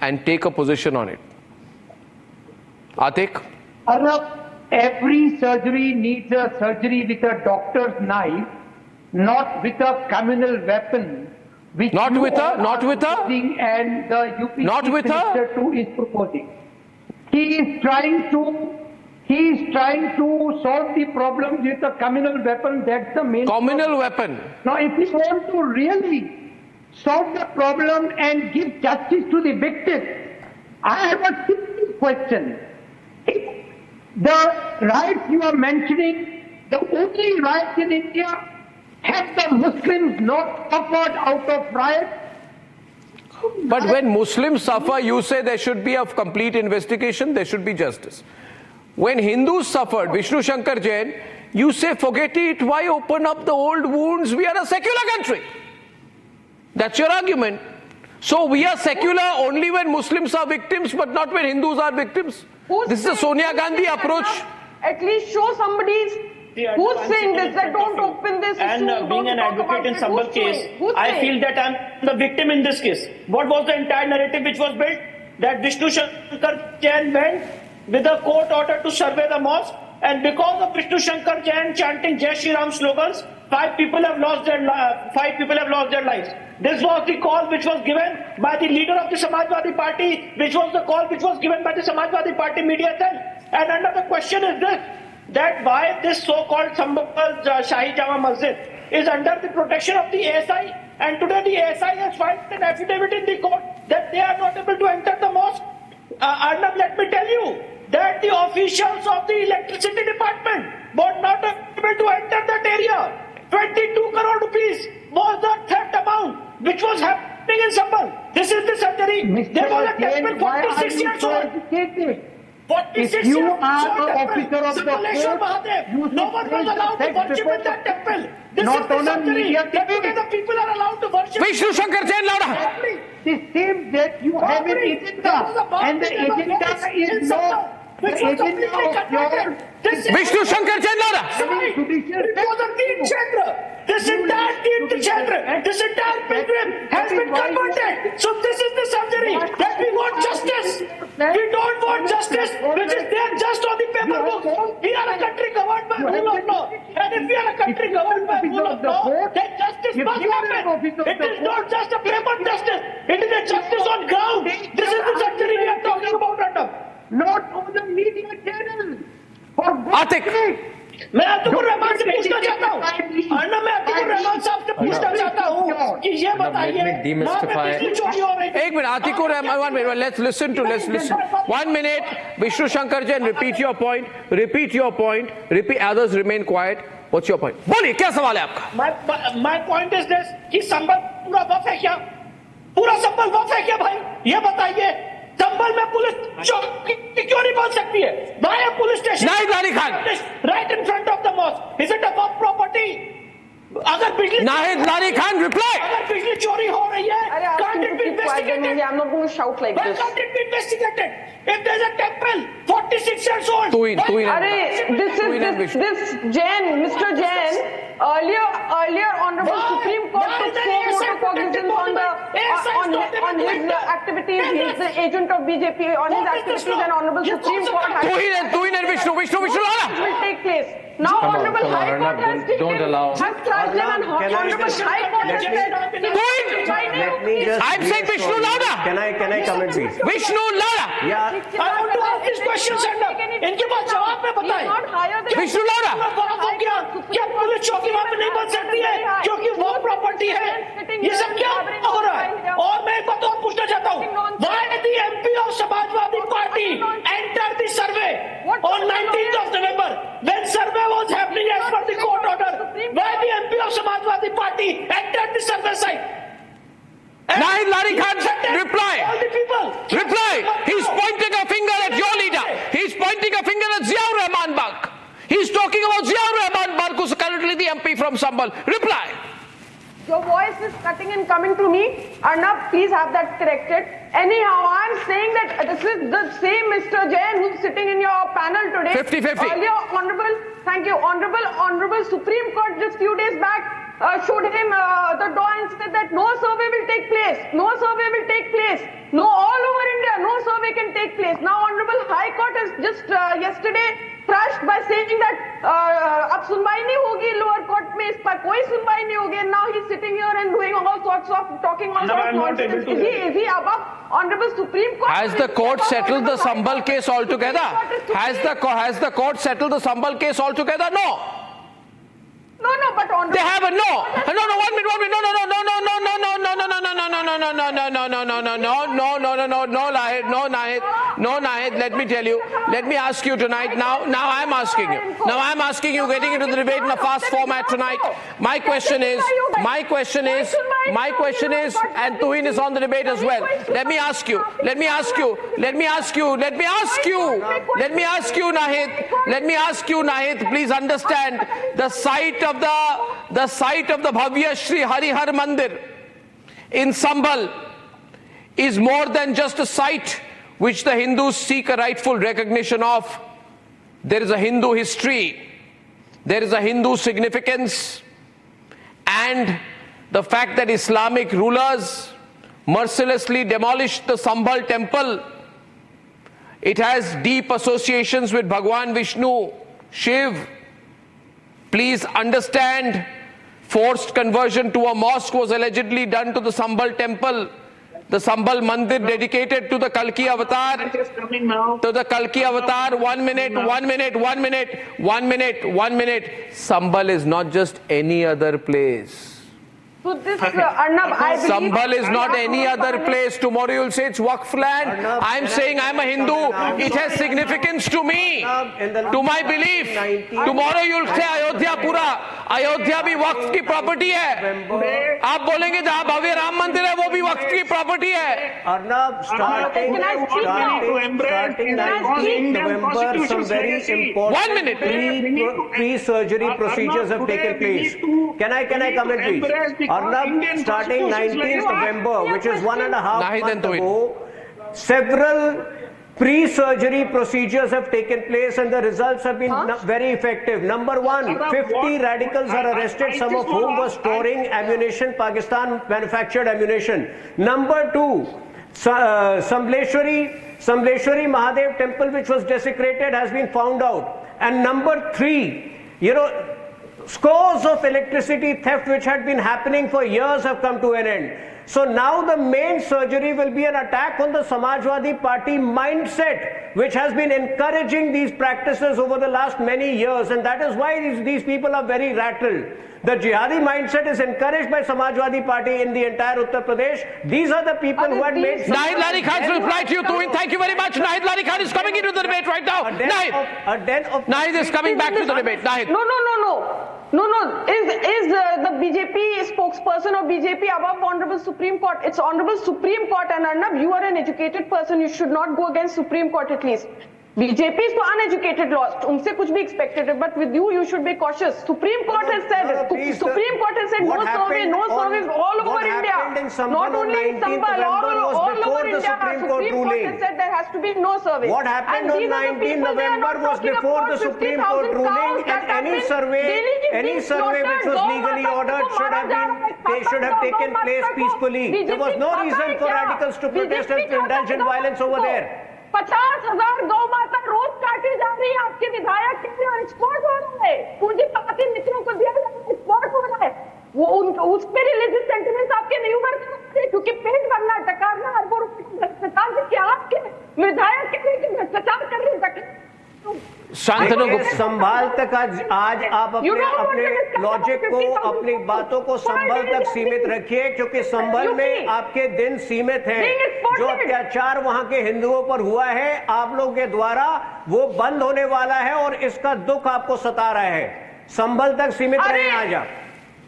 and take a position on it? Atik? Arnab, every surgery needs a surgery with a doctor's knife, not with a communal weapon. Not with her? And the UP Minister too is proposing. He is trying to solve the problem with a communal weapon. That's the main communal weapon. Now, if we want to really solve the problem and give justice to the victims, I have a simple question. If the riots you are mentioning, the only riots in India, have the Muslims not suffered out of riots? But when Muslims suffer, you say there should be a complete investigation, there should be justice. When Hindus suffered, Vishnu Shankar Jain, you say forget it, why open up the old wounds? We are a secular country. That's your argument. So we are secular only when Muslims are victims, but not when Hindus are victims. This is the Sonia Gandhi approach. At least show somebody's who's saying this, that don't open this issue, and being an advocate in Sambhal case, I feel that I'm the victim in this case. What was the entire narrative which was built? That Vishnu Shankar Jain went with a court order to survey the mosque and because of Vishnu Shankar Jain chanting Jai Shri Ram slogans, 5 people have lost their lives. This was the call which was given by the leader of the Samajwadi Party, which was the call which was given by the Samajwadi Party media then. And another question is this, that why this so-called Sambhal Shahi Jama Masjid is under the protection of the ASI, and today the ASI has filed an affidavit in the court that they are not able to enter the mosque. Arnab, let me tell you that the officials of the electricity department were not able to enter that area. 22 crore rupees was the theft amount which was happening in Sambhal. This is the surgery. There was a temple 46 years old. 46 if you years are an officer of the court, no one was allowed to worship in that temple. This not is the on a surgery. media The people are allowed to worship. Vishnu Shankar Jain louder. It seems that you have an agenda, and the agenda is not the agenda of your... Vishnu Shankar Jain louder. This entire pilgrim has been converted. So this is the surgery that we want justice. We don't want justice which is there just on the paper books. We are a country governed by rule of law. And if we are a country governed by rule of law, then justice must happen. It is not just a paper justice. It is a justice on ground. This is the surgery we are talking about, Arnab. Not on the media channel. Atik. मैं अतिकुर रहमान से पूछना चाहता हूँ, अर्नब मैं अतिकुर रहमान साहब से पूछना चाहता हूँ कि ये बताइए, एक minute Atikur Rahman, 1 minute, let's listen. 1 minute, Vishnu Shankar Jain, repeat your point, others remain quiet. What's your point? बोलिए क्या सवाल है आपका? My point is this कि संभल पूरा वफ है क्या? पूरा संभल वफ है क्या भाई? ये बताइए, संभल में पुलिस चौकी क्यों नहीं बन सकती है? Why a police station? Naid Ali Khan. Right in front of the mosque. Is it a waqf property? अगर बिजली Naid Ali Khan, reply. अगर बिजली चोरी हो रही है, can't it be investigated? I'm not going to shout like this. Why can't it be investigated? If there's a temple 46 years old. This Jain, Mr. Jain, earlier Honorable Supreme Court took so cognizance on his activities. He's the agent of BJP on his activities, and Honorable Supreme Court has will take place. Now Honorable High Court has charged him, and Honorable High Court has said, I'm saying Vishnu louder. Can I comment please? Vishnu louder. Yeah. I want to ask this question, Arnab. इनके पास जवाब में बताएं। Vishnu louder. क्या police चौकी वहाँ पे नहीं बन सकती है क्योंकि वो प्रॉपर्टी है? ये सब क्या हो रहा है? और मैं एक बात और पूछना चाहता हूँ, why the MP of Samajwadi Party entered the survey on 19th of November when survey was happening as per the court order? Why the MP of Samajwadi Party entered the survey site? Naid Ali Khan, reply. All the people. Reply. He's pointing a finger at your leader. He's pointing a finger at Ziaur Rahman Bag. He's talking about Ziaur Rahman Bag, who's currently the MP from Sambhal. Reply. Your voice is cutting and coming to me. Arnab, please have that corrected. Anyhow, I'm saying that this is the same Mr. Jain who's sitting in your panel today. 50-50. Earlier, Honorable Supreme Court just few days back showed him the door and said that no survey will take place. No survey will take place. No, all over India, no survey can take place. Now, Honorable High Court has just yesterday trashed by saying that अब सुनवाई नहीं होगी lower court में, इस पर कोई सुनवाई नहीं होगी. And now he's sitting here and doing all sorts of talking all sorts of nonsense. Is he above Honorable Supreme Court? Has the court settled the Sambhal case altogether? Has the court settled the Sambhal case altogether? No. No, but Honorable. They have a no. No, 1 minute. No, Nahid, let me tell you. Let me ask you tonight. Now I'm asking you, getting into the debate in a fast format tonight. My question is, and Tuhin is on the debate as well. Let me ask you, Nahid, please understand the site of the Bhavya Shri Harihar Mandir in Sambhal is more than just a site which the Hindus seek a rightful recognition of. There is a Hindu history, there is a Hindu significance, and the fact that Islamic rulers mercilessly demolished the Sambhal temple, it has deep associations with Bhagwan Vishnu, Shiv, please understand, forced conversion to a mosque was allegedly done to the Sambhal temple. The Sambhal Mandir dedicated to the Kalki Avatar. To the Kalki Avatar. 1 minute. Sambhal is not just any other place. So this, Arnab, I believe... Sambhal is not any other place. Tomorrow you'll say it's Waqf land. I'm saying I'm a Hindu. It has significance to me, to my belief. Tomorrow you'll say Ayodhya pura. Ayodhya bhi Waqf ki property hai. आप बोलेंगे जहाँ भव्य राम मंदिर है वो भी वक्त की property है. Arnab, starting 19th November, some very important pre-surgery procedures have taken place. Can I come in, please? Arnab, starting 19th November, which is 1.5 months ago, several pre-surgery procedures have taken place and the results have been very effective. Number one, 50 radicals are arrested, some of whom were storing ammunition, Pakistan manufactured ammunition. Number two, Sambleshwari Mahadev temple, which was desecrated, has been found out. And number three, scores of electricity theft which had been happening for years have come to an end. So now the main surgery will be an attack on the Samajwadi Party mindset, which has been encouraging these practices over the last many years, and that is why these people are very rattled. The jihadi mindset is encouraged by Samajwadi Party in the entire Uttar Pradesh. These are the people who had made... Nahid Lari Khan will reply to you too. Thank you very much. Nahid Lari Khan is coming into the debate right now. Nahid is coming back to the debate. Nahid. No. Is the BJP spokesperson of BJP above Honorable Supreme Court? It's Honorable Supreme Court, and Arnab, you are an educated person. You should not go against Supreme Court at least. BJP is for uneducated laws. उनसे कुछ भी expected है, but with you should be cautious. Supreme Court has said no survey all over India. Not only in Sambhal, all over India. Supreme Court has said there has to be no survey. What happened on 19 November was before the Supreme Court ruling, and any survey which was legally ordered should have taken place peacefully. There was no reason for radicals to protest and indulge in violence over there. 50,000 गौ माता रोज काटी जा रही है आपके विधायक के लिए, और एक्सपोर्ट हो रहा है, पूंजीपति मित्रों को दिया जा रहा है, एक्सपोर्ट हो रहा है. वो उस पे रिलीजियस सेंटिमेंट्स आपके नहीं उभर सकते, क्योंकि पेट भरना, टकारना, अरबों रुपए भ्रष्टाचार से क्या आपके विधायक के लिए भ्रष्टाचार कर रहे हैं. शांतनु को संभाल तक आज आप अपने लॉजिक को, अपनी बातों को संभल तक सीमित रखिए, क्योंकि संभल में आपके दिन सीमित हैं. जो अत्याचार वहां के हिंदुओं पर हुआ है आप लोगों के द्वारा, वो बंद होने वाला है और इसका दुख आपको सता रहा है. संभल तक सीमित रहे आज आप.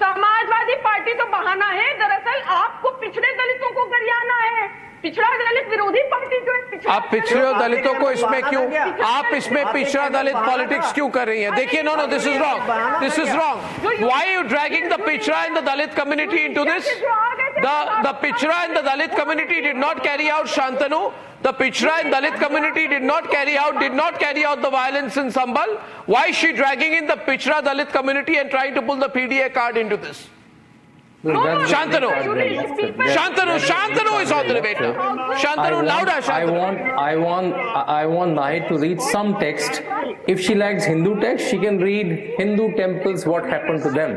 समाजवादी पार्टी तो बहाना है, दरअसल आपको पिछड़े दलितों को गरियाना है. पिछड़ा दलित विरोधी पार्टी जो है, आप पिछड़े दलितों को इसमें क्यों, आप इसमें पिछड़ा दलित पॉलिटिक्स क्यों कर रही हैं? देखिए, no, this is wrong. Why are you dragging the Pichra and the Dalit community into this? The Pichra and the Dalit community did not carry out, Shantanu. The Pichra and Dalit community did not carry out the violence in Sambhal. Why is she dragging in the Pichra Dalit community and trying to pull the PDA card into this? Shantanu is on the debate now. Shantanu, louder, Shantanu. I want Nahid to read some text. If she likes Hindu text, she can read Hindu temples, what happened to them,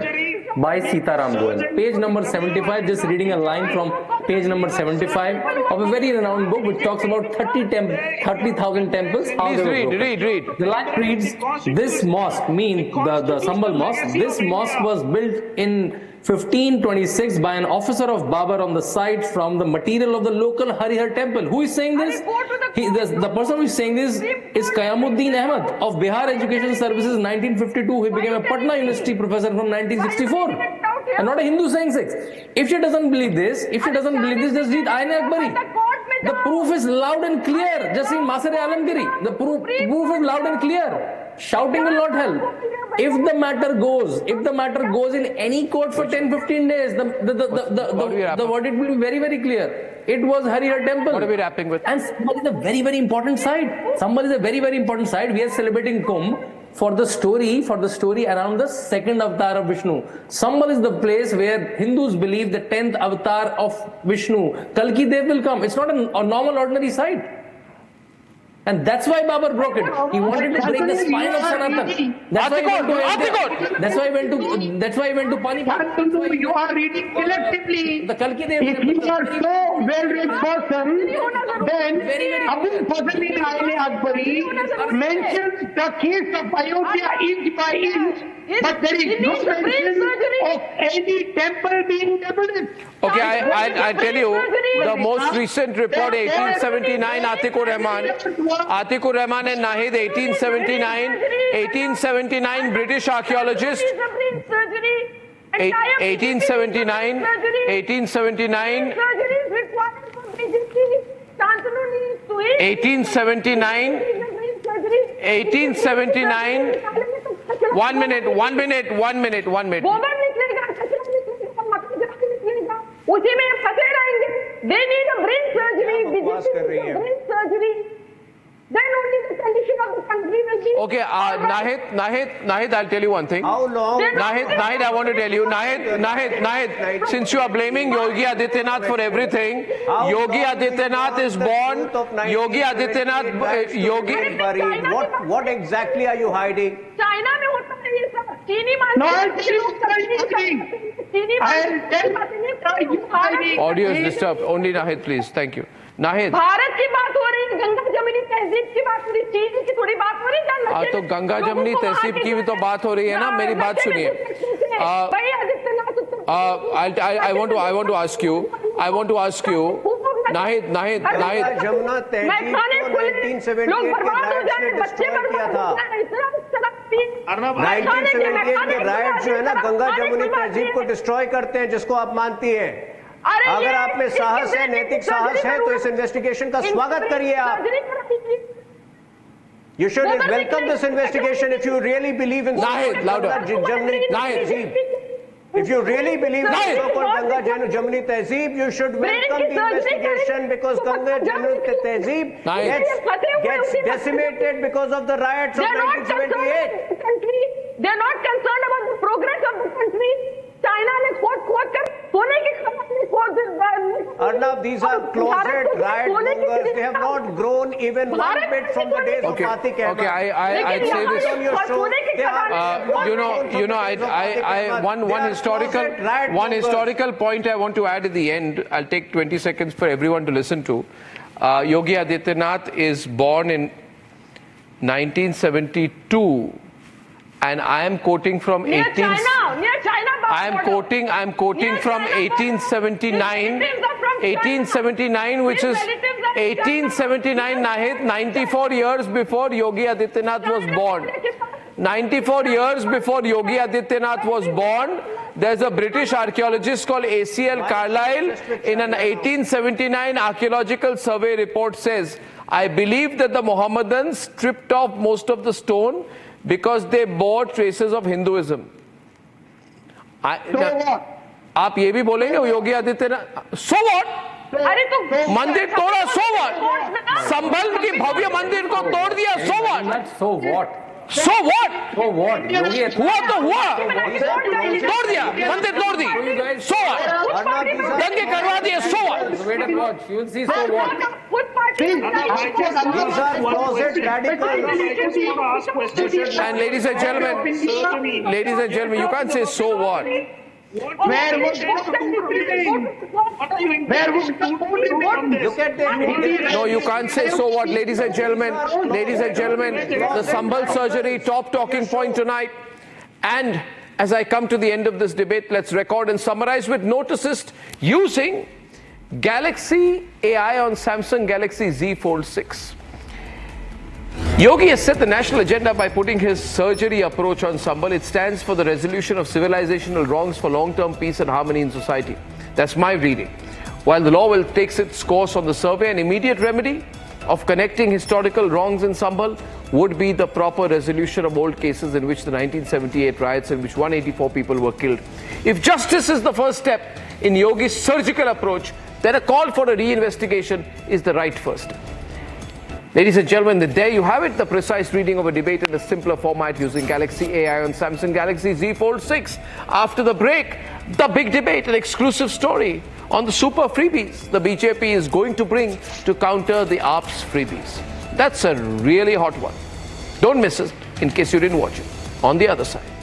by Sitaram Goel. Page number 75, just reading a line from page number 75 of a very renowned book which talks about 30,000 temples. Please read. The line reads, this mosque, the Sambhal mosque, this mosque was built in 1526 by an officer of Babar on the site from the material of the local Harihar temple. Who is saying this? The person who is saying this is Qayamuddin Ahmad of Bihar Education Services 1952. He became a Patna University professor from 1964. And not a Hindu saying this. If she doesn't believe this, just read Ayn Akbari. The proof is loud and clear. Just read Masare Alamgiri. The proof is loud and clear. Shouting will not help. If the matter goes in any court for 10-15 days, the verdict will be very, very clear. It was Harihar temple. What are we wrapping with? And Sambhal is a very, very important site. We are celebrating Kumbh for the story around the second avatar of Vishnu. Sambhal is the place where Hindus believe the 10th avatar of Vishnu, Kalki Dev, will come. It's not a normal ordinary site. And that's why Babar broke it. He wanted to break the spine of Sanatan. That's why he went to Panipat. You are reading collectively. If you are so well-read person, then Abul Fazl bin Aile Akbari mentions the case of Ayodhya inch by inch, but there is no mention of any temple being demolished. Okay, I'll tell you, the most recent report, 1879, Atikur Rahman and Nahid, 1879, British archaeologist, 1879, one minute. उसी में फंसे रहेंगे. They need a brain surgery. Brain surgery. Then only the condition of the country will be. Okay, Nahid, I'll tell you one thing. How long? Nahid, I want to tell you, Nahid, since you are blaming Yogi Adityanath for everything, Yogi Adityanath is born. Yogi Adityanath, What exactly are you hiding? China में होता है ये सब. चीनी माल. Audio is disturbed. Only Nahid, please. Thank you. Nahid. Bharat की बात हो रही है, गंगा जमुनी तहजीब की बात हो रही है, चीन की थोड़ी बात हो रही है. तो गंगा जमुनी तहजीब की भी तो बात हो रही है ना. मेरी बात सुनिए. I want to ask you. Nahid. Jamuna तहजीब को 1978 के राइट्स ने डिस्ट्रॉय किया था. 1978 के राइट्स जो है ना, गंगा जमुनी तहजीब को डिस्ट्रॉय करते हैं, जिसको आप मानती हैं. अगर आप में साहस है, नैतिक साहस है, तो इस इन्वेस्टिगेशन का स्वागत करिए आप. You should welcome this investigation if you really believe in Nahid, louder. Nahid. If you really believe in so-called Ganga Jamuni Tehzeeb, you should welcome the investigation, because Ganga Jamuni Tehzeeb gets decimated because of the riots of 1978. They are not concerned about the progress of the country. China ने खोद कर सोने की खदान में खोद. Arnab, these are closet riot mongers. They have not grown even one bit from the days of Atiq Ahmed. Okay, I'd say this. One historical point I want to add at the end. I'll take 20 seconds for everyone to listen to. Yogi Adityanath is born in 1972. And I am quoting from 1879, 1879, which is 1879, Nahid, 94 years before Yogi Adityanath was born. 94 years before Yogi Adityanath was born, there's a British archaeologist called A.C.L. Carlyle in an 1879 archaeological survey report says, I believe that the Mohammedans stripped off most of the stone because they bore traces of Hinduism. आप ये भी बोलेंगे Yogi Adityanath so what? मंदिर तोड़ा so what? संभल की भव्य मंदिर को तोड़ दिया so what? So what? हुआ तो हुआ, तोड़ दिया, मंदिर तोड़ दी, so what? दंगे करवा दिए, so what? You'll see so what? And ladies and gentlemen, you can't say so what. No, you can't say so what, ladies and gentlemen. The Sambhal surgery, top talking point tonight. And as I come to the end of this debate, let's record and summarize with notices using Galaxy AI on Samsung Galaxy Z Fold 6. Yogi has set the national agenda by putting his surgery approach on Sambhal. It stands for the resolution of civilizational wrongs for long-term peace and harmony in society. That's my reading. While the law will take its course on the survey, an immediate remedy of connecting historical wrongs in Sambhal would be the proper resolution of old cases in which the 1978 riots in which 184 people were killed. If justice is the first step in Yogi's surgical approach, then a call for a reinvestigation is the right first step. Ladies and gentlemen, there you have it, the precise reading of a debate in a simpler format using Galaxy AI on Samsung Galaxy Z Fold 6. After the break, the big debate, an exclusive story on the super freebies the BJP is going to bring to counter the AAP's freebies. That's a really hot one. Don't miss it in case you didn't watch it on the other side.